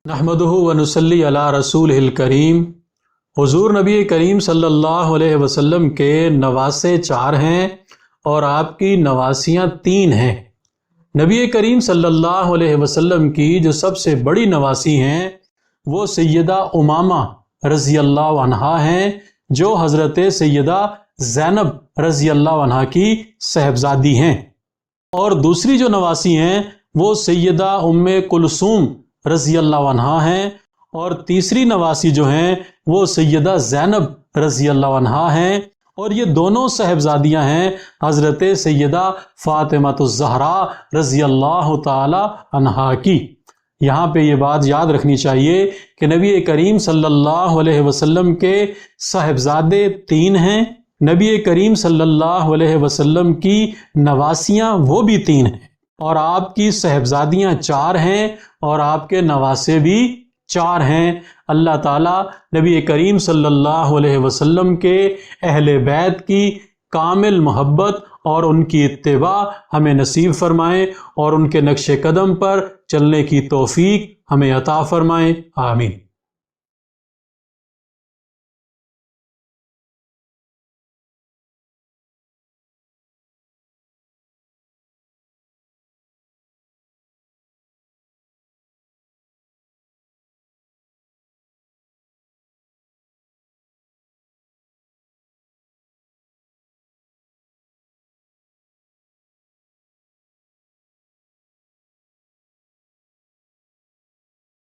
نحمدہ ونصلی علی رسولہ الکریم۔ حضور نبی کریم صلی اللہ علیہ وسلم کے نواسے 4 ہیں اور آپ کی نواسیاں 3 ہیں۔ نبی کریم صلی اللہ علیہ وسلم کی جو سب سے بڑی نواسی ہیں وہ سیدہ امامہ رضی اللہ عنہا ہیں، جو حضرت سیدہ زینب رضی اللہ عنہا کی صاحبزادی ہیں، اور دوسری جو نواسی ہیں وہ سیدہ ام کلثوم رضی اللہ عنہا ہیں، اور تیسری نواسی جو ہیں وہ سیدہ زینب رضی اللہ عنہا ہیں، اور یہ دونوں صاحبزادیاں ہیں حضرت سیدہ فاطمہ الزہرا رضی اللہ تعالی عنہا کی۔ یہاں پہ یہ بات یاد رکھنی چاہیے کہ نبی کریم صلی اللہ علیہ وسلم کے صاحبزادے 3 ہیں، نبی کریم صلی اللہ علیہ وسلم کی نواسیاں وہ بھی 3 ہیں، اور آپ کی صاحبزادیاں 4 ہیں اور آپ کے نواسے بھی 4 ہیں۔ اللہ تعالیٰ نبی کریم صلی اللہ علیہ وسلم کے اہل بیت کی کامل محبت اور ان کی اتباع ہمیں نصیب فرمائیں، اور ان کے نقش قدم پر چلنے کی توفیق ہمیں عطا فرمائیں، آمین۔